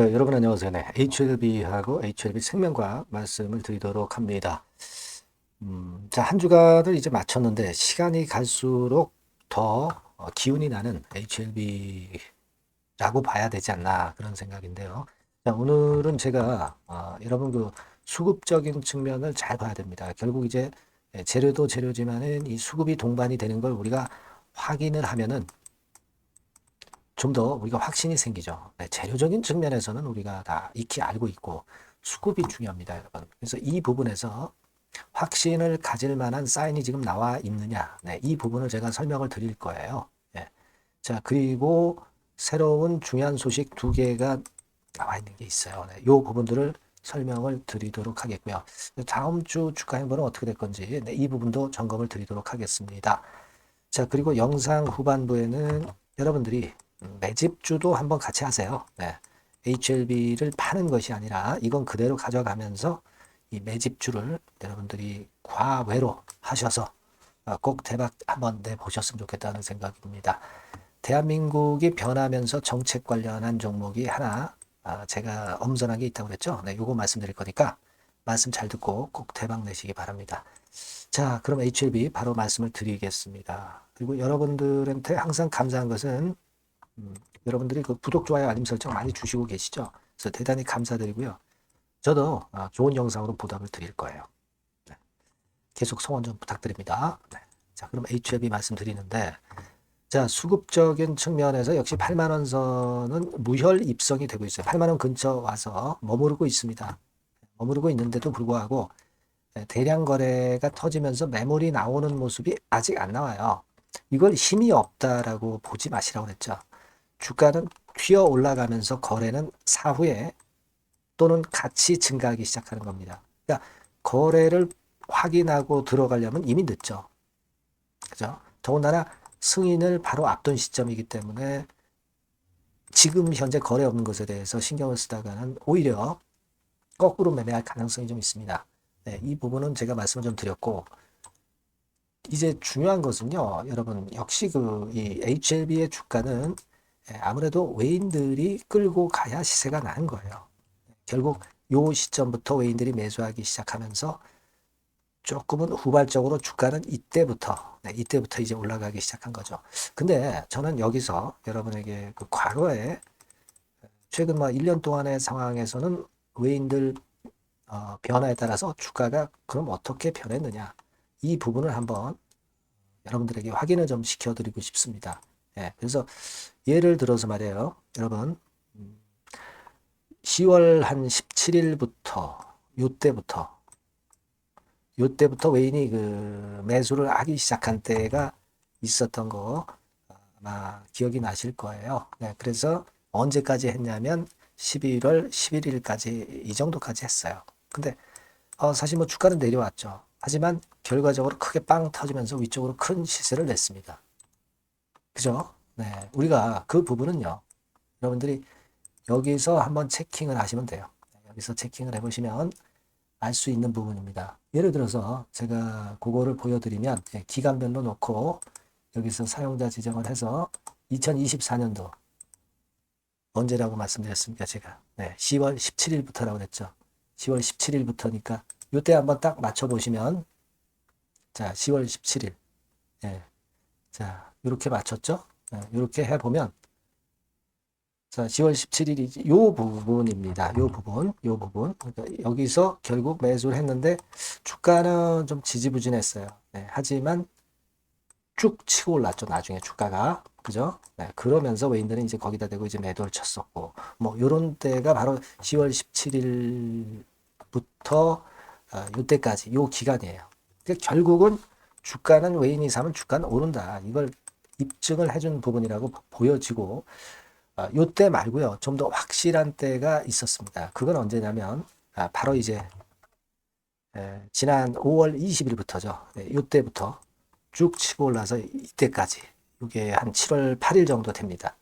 네, 여러분 안녕하세요. 네, HLB하고 HLB 생명과학 말씀을 드리도록 합니다. 자, 한 주간을 이제 마쳤는데 시간이 갈수록 더 기운이 나는 HLB라고 봐야 되지 않나 그런 생각인데요. 자, 오늘은 제가 여러분 그 수급적인 측면을 잘 봐야 됩니다. 결국 이제 재료도 재료지만은 이 수급이 동반이 되는 걸 우리가 확인을 하면은 좀 더 우리가 확신이 생기죠. 네, 재료적인 측면에서는 우리가 다 익히 알고 있고 수급이 중요합니다, 여러분. 그래서 이 부분에서 확신을 가질 만한 사인이 지금 나와 있느냐, 네, 이 부분을 제가 설명을 드릴 거예요. 네. 자, 그리고 새로운 중요한 소식 두 개가 나와 있는 게 있어요. 네, 이 부분들을 설명을 드리도록 하겠고요. 다음 주 주가 행보는 어떻게 될 건지, 네, 이 부분도 점검을 드리도록 하겠습니다. 자, 그리고 영상 후반부에는 여러분들이 매집주도 한번 같이 하세요. 네. HLB를 파는 것이 아니라 이건 그대로 가져가면서 이 매집주를 여러분들이 과외로 하셔서 꼭 대박 한번 내보셨으면 좋겠다는 생각입니다. 대한민국이 변하면서 정책 관련한 종목이 하나 제가 엄선한 게 있다고 그랬죠. 네, 요거 말씀드릴 거니까 말씀 잘 듣고 꼭 대박 내시기 바랍니다. 자, 그럼 HLB 바로 말씀을 드리겠습니다. 그리고 여러분들한테 항상 감사한 것은 여러분들이 그 구독, 좋아요, 알림 설정 많이 주시고 계시죠? 그래서 대단히 감사드리고요. 저도 좋은 영상으로 보답을 드릴 거예요. 네. 계속 성원 좀 부탁드립니다. 네. 자, 그럼 HLB 말씀드리는데, 자, 수급적인 측면에서 역시 8만 원 선은 무혈 입성이 되고 있어요. 8만 원 근처 와서 머무르고 있습니다. 머무르고 있는데도 불구하고 대량 거래가 터지면서 매물이 나오는 모습이 아직 안 나와요. 이걸 힘이 없다라고 보지 마시라고 그랬죠. 주가는 튀어 올라가면서 거래는 사후에 또는 같이 증가하기 시작하는 겁니다. 그러니까 거래를 확인하고 들어가려면 이미 늦죠. 그죠? 더군다나 승인을 바로 앞둔 시점이기 때문에 지금 현재 거래 없는 것에 대해서 신경을 쓰다가는 오히려 거꾸로 매매할 가능성이 좀 있습니다. 네, 이 부분은 제가 말씀을 좀 드렸고, 이제 중요한 것은요, 여러분, 역시 이 HLB의 주가는 아무래도 외인들이 끌고 가야 시세가 나는 거예요. 결국 요 시점부터 외인들이 매수하기 시작하면서 조금은 후발적으로 주가는 이때부터 이제 올라가기 시작한 거죠. 근데 저는 여기서 여러분에게 그 과거에 최근 1년 동안의 상황에서는 외인들 변화에 따라서 주가가 그럼 어떻게 변했느냐. 이 부분을 한번 여러분들에게 확인을 좀 시켜드리고 싶습니다. 예, 그래서 예를 들어서 말이에요. 여러분, 10월 한 17일부터, 요때부터 외인이 그 매수를 하기 시작한 때가 있었던 거 아마 기억이 나실 거예요. 네, 그래서 언제까지 했냐면 11월 11일까지 이 정도까지 했어요. 근데 사실 주가는 내려왔죠. 하지만 결과적으로 크게 빵 터지면서 위쪽으로 큰 시세를 냈습니다. 그죠? 네, 우리가 그 부분은요. 여러분들이 여기서 한번 체킹을 하시면 돼요. 여기서 체킹을 해보시면 알 수 있는 부분입니다. 예를 들어서 제가 그거를 보여드리면 기간별로 놓고 여기서 사용자 지정을 해서 2024년도 언제라고 말씀드렸습니까? 제가 10월 17일부터라고 그랬죠. 10월 17일부터니까 이때 한번 딱 맞춰보시면 자 10월 17일 자 이렇게 맞췄죠? 이렇게 해보면 자 10월 17일이 요 부분입니다. 요 부분 그러니까 여기서 결국 매수를 했는데 주가는 좀 지지부진했어요. 하지만 쭉 치고 올랐죠. 나중에 주가가. 그죠? 그러면서 외인들은 이제 거기다 대고 이제 매도를 쳤었고, 요런 때가 바로 10월 17일부터 요때까지, 요 기간이에요. 그러니까 결국은 주가는 외인이 사면 주가는 오른다. 이걸 입증을 해준 부분이라고 보여지고, 요때 말고요. 좀 더 확실한 때가 있었습니다. 그건 언제냐면, 바로 이제, 지난 5월 20일부터죠. 요때부터 쭉 치고 올라서 이때까지 이게 한 7월 8일 정도 됩니다.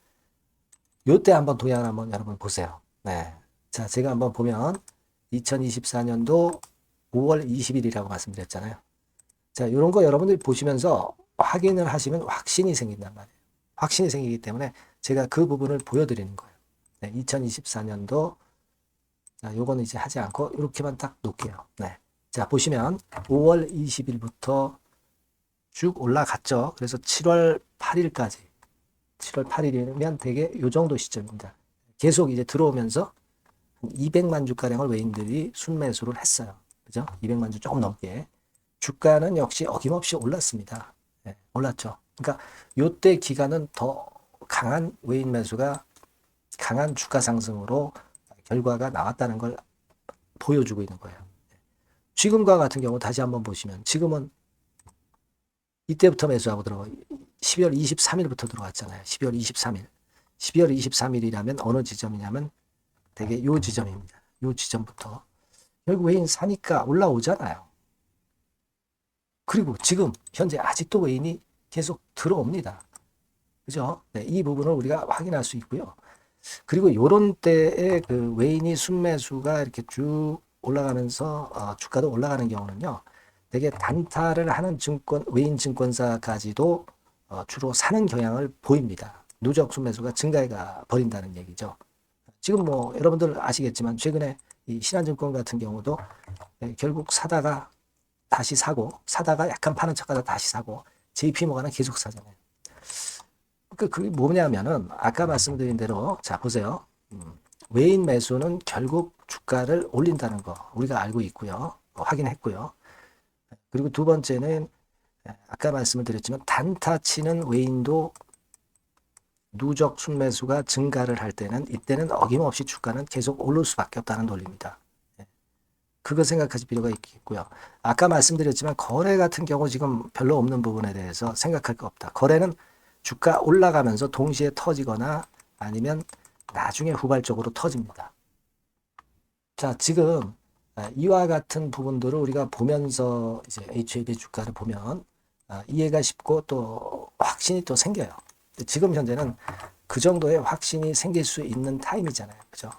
요때 한번 동향을 한번 여러분 보세요. 네. 자, 제가 한번 보면 2024년도 5월 20일이라고 말씀드렸잖아요. 자, 이런 거 여러분들이 보시면서 확인을 하시면 확신이 생긴단 말이에요. 확신이 생기기 때문에 제가 그 부분을 보여드리는 거예요. 네, 2024년도 자, 요거는 이제 하지 않고 이렇게만 딱 놓을게요. 네. 자, 보시면 5월 20일부터 쭉 올라갔죠. 그래서 7월 8일까지 7월 8일이면 되게 요 정도 시점입니다. 계속 이제 들어오면서 200만 주가량을 외인들이 순매수를 했어요. 그죠? 200만 주 조금 넘게. 주가는 역시 어김없이 올랐습니다. 네, 올랐죠. 그러니까 요때 기간은 더 강한 외인 매수가 강한 주가 상승으로 결과가 나왔다는 걸 보여주고 있는 거예요. 지금과 같은 경우 다시 한번 보시면 지금은 이때부터 매수하고 들어가 12월 23일부터 들어왔잖아요. 12월 23일. 12월 23일이라면 어느 지점이냐면 되게 요 지점입니다. 요 지점부터 결국 외인 사니까 올라오잖아요. 그리고 지금 현재 아직도 외인이 계속 들어옵니다. 그죠? 네, 이 부분을 우리가 확인할 수 있고요. 그리고 요런 때에 그 외인이 순매수가 이렇게 쭉 올라가면서 주가도 올라가는 경우는요. 되게 단타를 하는 증권, 외인 증권사까지도 주로 사는 경향을 보입니다. 누적 순매수가 증가해가 버린다는 얘기죠. 지금 뭐 여러분들 아시겠지만 최근에 이 신한증권 같은 경우도 결국 사다가 다시 사고 사다가 약간 파는 척하다 다시 사고 JP모가는 계속 사잖아요. 그게 뭐냐면은 아까 말씀드린 대로 자 보세요. 외인 매수는 결국 주가를 올린다는 거 우리가 알고 있고요. 확인했고요. 그리고 두 번째는 아까 말씀을 드렸지만 단타 치는 외인도 누적 순매수가 증가를 할 때는 이때는 어김없이 주가는 계속 오를 수밖에 없다는 논리입니다. 그거 생각하실 필요가 있겠고요. 아까 말씀드렸지만 거래 같은 경우 지금 별로 없는 부분에 대해서 생각할 거 없다. 거래는 주가 올라가면서 동시에 터지거나 아니면 나중에 후발적으로 터집니다. 자, 지금 이와 같은 부분들을 우리가 보면서 이제 HLB 주가를 보면 이해가 쉽고 또 확신이 또 생겨요. 지금 현재는 그 정도의 확신이 생길 수 있는 타임이잖아요. 그죠?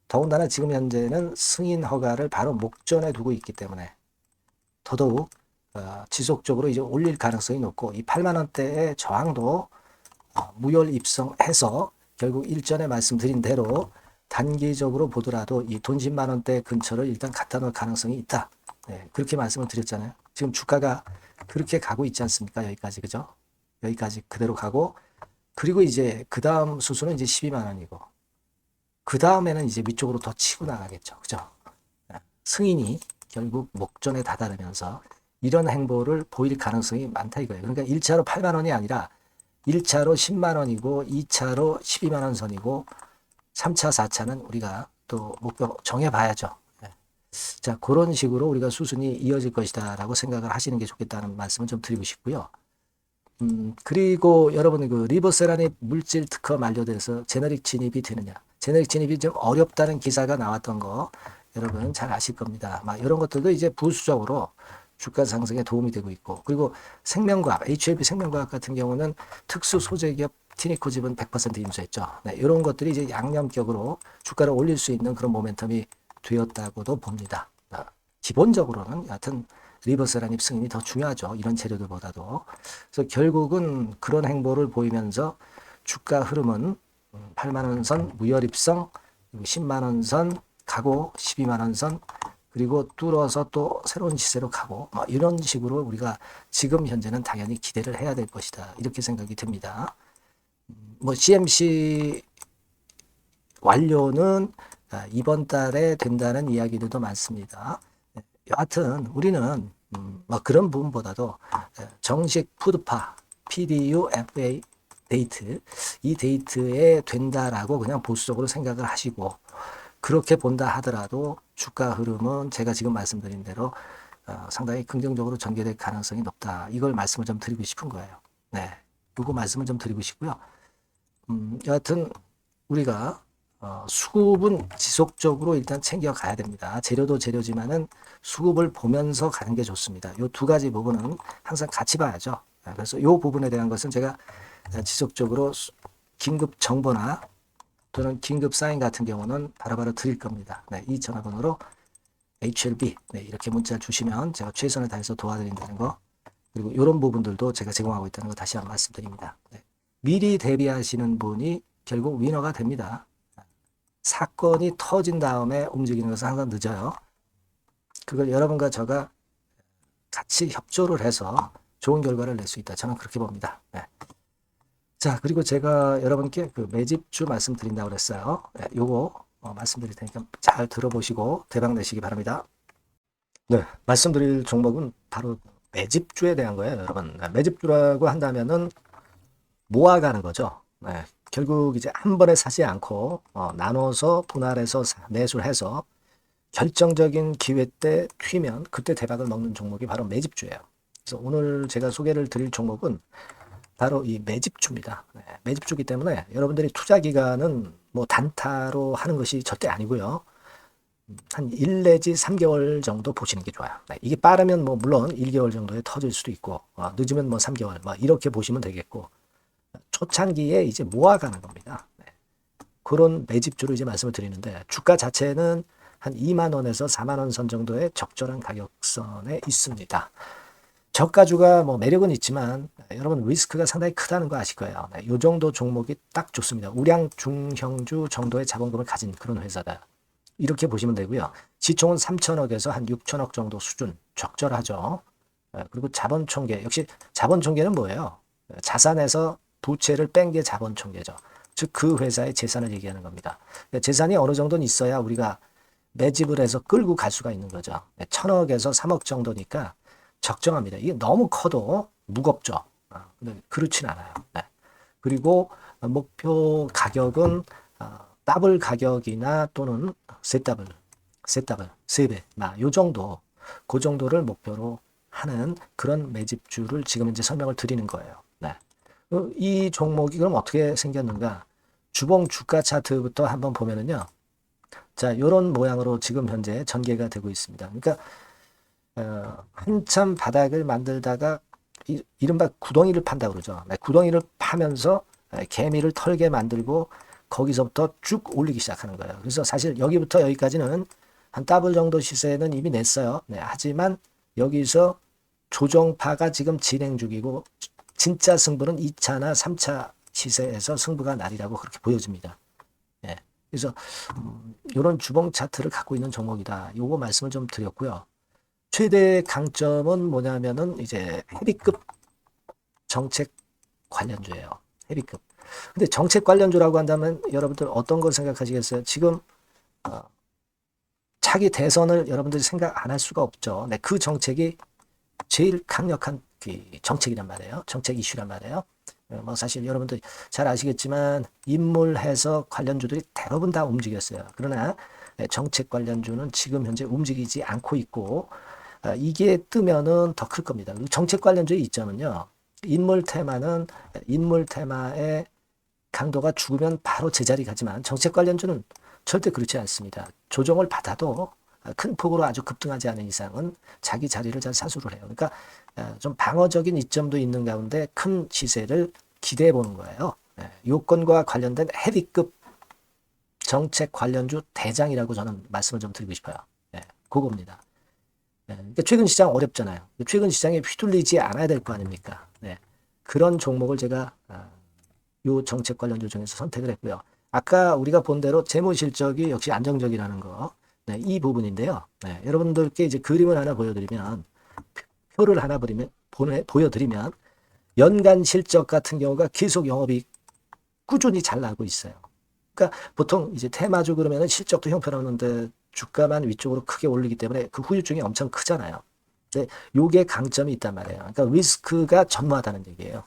더군다나 지금 현재는 승인 허가를 바로 목전에 두고 있기 때문에 더더욱 지속적으로 이제 올릴 가능성이 높고 이 8만 원대의 저항도 무혈 입성해서 결국 일전에 말씀드린 대로 단기적으로 보더라도 이 돈 10만 원대 근처를 일단 갖다 놓을 가능성이 있다. 네, 그렇게 말씀을 드렸잖아요. 지금 주가가 그렇게 가고 있지 않습니까? 여기까지 그죠? 여기까지 그대로 가고 그리고 이제 그 다음 수수는 이제 12만 원이고 그 다음에는 이제 위쪽으로 더 치고 나가겠죠. 그죠? 승인이 결국 목전에 다다르면서 이런 행보를 보일 가능성이 많다 이거예요. 그러니까 1차로 8만 원이 아니라 1차로 10만 원이고 2차로 12만 원 선이고 3차, 4차는 우리가 또 목표 정해봐야죠. 자, 그런 식으로 우리가 수순이 이어질 것이다 라고 생각을 하시는 게 좋겠다는 말씀을 좀 드리고 싶고요. 그리고 여러분 그 리버세라닙 물질 특허 만료돼서 제너릭 진입이 되느냐. 제너릭 진입이 좀 어렵다는 기사가 나왔던 거 여러분 잘 아실 겁니다. 막 이런 것들도 이제 부수적으로 주가 상승에 도움이 되고 있고 그리고 생명과학, HLB 생명과학 같은 경우는 특수 소재기업 티니코집은 100% 인수했죠. 네, 이런 것들이 이제 양념격으로 주가를 올릴 수 있는 그런 모멘텀이 되었다고도 봅니다. 기본적으로는 여하튼 리버스란입 승인이 더 중요하죠. 이런 재료들보다도. 그래서 결국은 그런 행보를 보이면서 주가 흐름은 8만 원 선 무혈입성, 10만 원 선 가고 12만 원 선 그리고 뚫어서 또 새로운 시세로 가고 뭐 이런 식으로 우리가 지금 현재는 당연히 기대를 해야 될 것이다. 이렇게 생각이 듭니다. 뭐 CMC 완료는 이번 달에 된다는 이야기들도 많습니다. 여하튼 우리는 뭐 그런 부분보다도 정식 푸드파 PDU FA 데이트 이 데이트에 된다라고 그냥 보수적으로 생각을 하시고 그렇게 본다 하더라도 주가 흐름은 제가 지금 말씀드린 대로 상당히 긍정적으로 전개될 가능성이 높다. 이걸 말씀을 좀 드리고 싶은 거예요. 네, 요거 말씀을 좀 드리고 싶고요. 여하튼 우리가 수급은 지속적으로 일단 챙겨가야 됩니다. 재료도 재료지만은 수급을 보면서 가는 게 좋습니다. 요 두 가지 부분은 항상 같이 봐야죠. 그래서 요 부분에 대한 것은 제가 지속적으로 긴급 정보나 또는 긴급 사인 같은 경우는 바로바로 드릴 겁니다. 네, 이 전화번호로 HLB 이렇게 문자 주시면 제가 최선을 다해서 도와드린다는 거 그리고 이런 부분들도 제가 제공하고 있다는 거 다시 한번 말씀드립니다. 네. 미리 대비하시는 분이 결국 위너가 됩니다. 사건이 터진 다음에 움직이는 것은 항상 늦어요. 그걸 여러분과 저가 같이 협조를 해서 좋은 결과를 낼 수 있다. 저는 그렇게 봅니다. 네. 자, 그리고 제가 여러분께 그 매집주 말씀드린다고 그랬어요. 네, 요거 말씀드릴 테니까 잘 들어보시고 대박 내시기 바랍니다. 네, 말씀드릴 종목은 바로 매집주에 대한 거예요, 여러분. 네, 매집주라고 한다면은 모아가는 거죠. 네, 결국 이제 한 번에 사지 않고 나눠서 분할해서 매수를 해서 결정적인 기회 때 튀면 그때 대박을 먹는 종목이 바로 매집주예요. 그래서 오늘 제가 소개를 드릴 종목은 바로 이 매집주입니다. 네, 매집주기 때문에 여러분들이 투자 기간은 뭐 단타로 하는 것이 절대 아니고요. 한 1 내지 3개월 정도 보시는 게 좋아요. 네, 이게 빠르면 뭐 물론 1개월 정도에 터질 수도 있고 늦으면 뭐 3개월 뭐 이렇게 보시면 되겠고 초창기에 이제 모아가는 겁니다. 네, 그런 매집주로 이제 말씀을 드리는데 주가 자체는 한 2만 원에서 4만 원 선 정도의 적절한 가격선에 있습니다. 저가주가 뭐 매력은 있지만 여러분 리스크가 상당히 크다는 거 아실 거예요. 네, 이 정도 종목이 딱 좋습니다. 우량 중형주 정도의 자본금을 가진 그런 회사다. 이렇게 보시면 되고요. 시총은 3천억에서 한 6천억 정도 수준 적절하죠. 그리고 자본 총계 역시 자본 총계는 뭐예요? 자산에서 부채를 뺀 게 자본 총계죠. 즉 그 회사의 재산을 얘기하는 겁니다. 재산이 어느 정도는 있어야 우리가 매집을 해서 끌고 갈 수가 있는 거죠. 1,000억에서 3억 정도니까 적정합니다. 이게 너무 커도 무겁죠. 근데 그렇진 않아요. 네. 그리고 목표 가격은 더블 가격이나 또는 세 더블, 세 배, 요 정도, 그 정도를 목표로 하는 그런 매집주를 지금 이제 설명을 드리는 거예요. 네. 이 종목이 그럼 어떻게 생겼는가? 주봉 주가 차트부터 한번 보면은요. 자, 이런 모양으로 지금 현재 전개가 되고 있습니다. 그러니까 한참 바닥을 만들다가 이른바 구덩이를 판다고 그러죠. 네, 구덩이를 파면서 개미를 털게 만들고 거기서부터 쭉 올리기 시작하는 거예요. 그래서 사실 여기부터 여기까지는 한 더블 정도 시세는 이미 냈어요. 네, 하지만 여기서 조정파가 지금 진행 중이고 진짜 승부는 2차나 3차 시세에서 승부가 나리라고 그렇게 보여집니다. 네, 그래서 이런 주봉 차트를 갖고 있는 종목이다. 요거 말씀을 좀 드렸고요. 최대 강점은 뭐냐면은 이제 헤비급 정책 관련주예요. 헤비급. 근데 정책 관련주라고 한다면 여러분들 어떤 걸 생각하시겠어요? 지금 차기 대선을 여러분들이 생각 안 할 수가 없죠. 네, 그 정책이 제일 강력한 그 정책이란 말이에요. 정책 이슈란 말이에요. 뭐 사실 여러분들 잘 아시겠지만 인물해서 관련주들이 대부분 다 움직였어요. 그러나 정책 관련주는 지금 현재 움직이지 않고 있고 이게 뜨면은 더 클 겁니다. 정책 관련주의 이점은요. 인물 테마는 인물 테마의 강도가 죽으면 바로 제자리 가지만 정책 관련주는 절대 그렇지 않습니다. 조정을 받아도 큰 폭으로 아주 급등하지 않은 이상은 자기 자리를 잘 사수를 해요. 그러니까 좀 방어적인 이점도 있는 가운데 큰 시세를 기대해 보는 거예요. 요건과 관련된 헤비급 정책 관련주 대장이라고 저는 말씀을 좀 드리고 싶어요. 그겁니다. 그러니까 최근 시장 어렵잖아요. 최근 시장에 휘둘리지 않아야 될 거 아닙니까? 그런 종목을 제가 요 정책 관련주 중에서 선택을 했고요. 아까 우리가 본 대로 재무 실적이 역시 안정적이라는 거, 이 부분인데요. 여러분들께 이제 그림을 하나 보여드리면 표를 하나 보여드리면 연간 실적 같은 경우가 계속 영업이 꾸준히 잘 나고 있어요. 그러니까 보통 이제 테마주 그러면은 실적도 형편없는데 주가만 위쪽으로 크게 올리기 때문에 그 후유증이 엄청 크잖아요. 근데 요게 강점이 있단 말이에요. 그러니까 리스크가 전무하다는 얘기예요.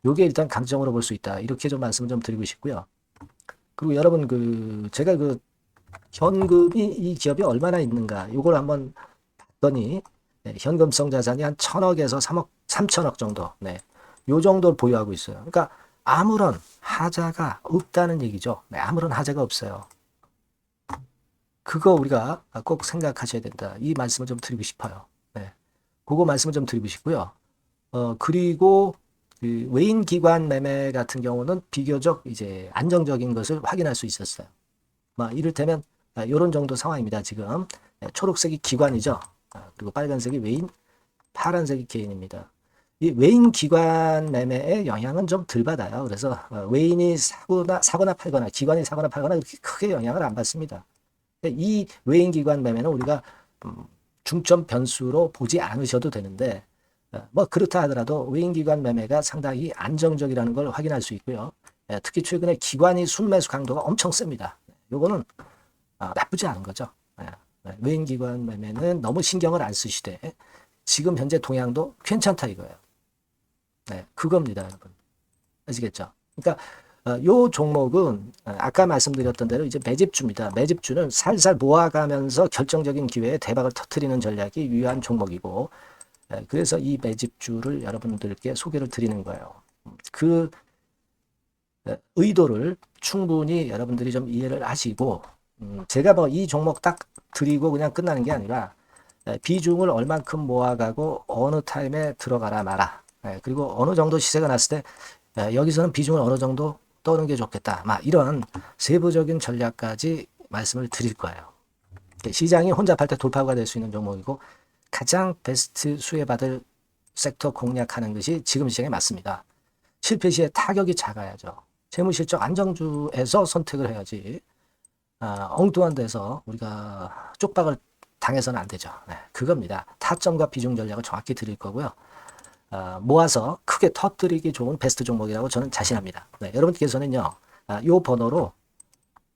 요게 일단 강점으로 볼 수 있다. 이렇게 좀 말씀을 좀 드리고 싶고요. 그리고 여러분 제가 현금이 이 기업이 얼마나 있는가 요걸 한번 봤더니 현금성 자산이 한 1,000억에서 3천억 정도. 요 정도를 보유하고 있어요. 그러니까 아무런 하자가 없다는 얘기죠. 아무런 하자가 없어요. 그거 우리가 꼭 생각하셔야 된다. 이 말씀을 좀 드리고 싶어요. 그거 말씀을 좀 드리고 싶고요. 그리고 그 외인 기관 매매 같은 경우는 비교적 이제 안정적인 것을 확인할 수 있었어요. 이를테면 이런 정도 상황입니다. 지금 초록색이 기관이죠. 그리고 빨간색이 외인, 파란색이 개인입니다. 이 외인 기관 매매의 영향은 좀 덜 받아요. 그래서 외인이 사거나 팔거나 기관이 사거나 팔거나 그렇게 크게 영향을 안 받습니다. 이 외인 기관 매매는 우리가 음, 중점 변수로 보지 않으셔도 되는데 뭐 그렇다 하더라도 외인 기관 매매가 상당히 안정적이라는 걸 확인할 수 있고요. 특히 최근에 기관이 순매수 강도가 엄청 셉니다. 요거는 나쁘지 않은 거죠. 외인 기관 매매는 너무 신경을 안 쓰시되 지금 현재 동향도 괜찮다 이거예요. 그겁니다, 여러분. 아시겠죠? 그러니까 요 종목은 아까 말씀드렸던 대로 이제 매집주입니다. 매집주는 살살 모아가면서 결정적인 기회에 대박을 터뜨리는 전략이 유효한 종목이고, 그래서 이 매집주를 여러분들께 소개를 드리는 거예요. 그 의도를 충분히 여러분들이 좀 이해를 하시고, 제가 뭐 이 종목 딱 드리고 그냥 끝나는 게 아니라 비중을 얼만큼 모아가고 어느 타임에 들어가라 마라. 그리고 어느 정도 시세가 났을 때 여기서는 비중을 어느 정도 떠는 게 좋겠다. 막 이런 세부적인 전략까지 말씀을 드릴 거예요. 시장이 혼잡할 때 돌파구가 될 수 있는 종목이고 가장 베스트 수혜받을 섹터 공략하는 것이 지금 시장에 맞습니다. 실패 시에 타격이 작아야죠. 재무실적 안정주에서 선택을 해야지 엉뚱한 데서 우리가 쪽박을 당해서는 안 되죠. 그겁니다. 타점과 비중 전략을 정확히 드릴 거고요. 모아서 크게 터뜨리기 좋은 베스트 종목이라고 저는 자신합니다. 여러분께서는요, 이 번호로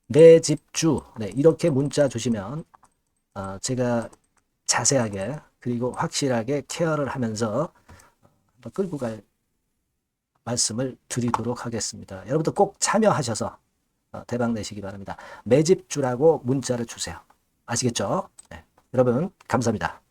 내 집주 이렇게 문자 주시면 제가 자세하게 그리고 확실하게 케어를 하면서 끌고 갈 말씀을 드리도록 하겠습니다. 여러분들 꼭 참여하셔서 대박 내시기 바랍니다. 매집주라고 문자를 주세요. 아시겠죠? 여러분 감사합니다.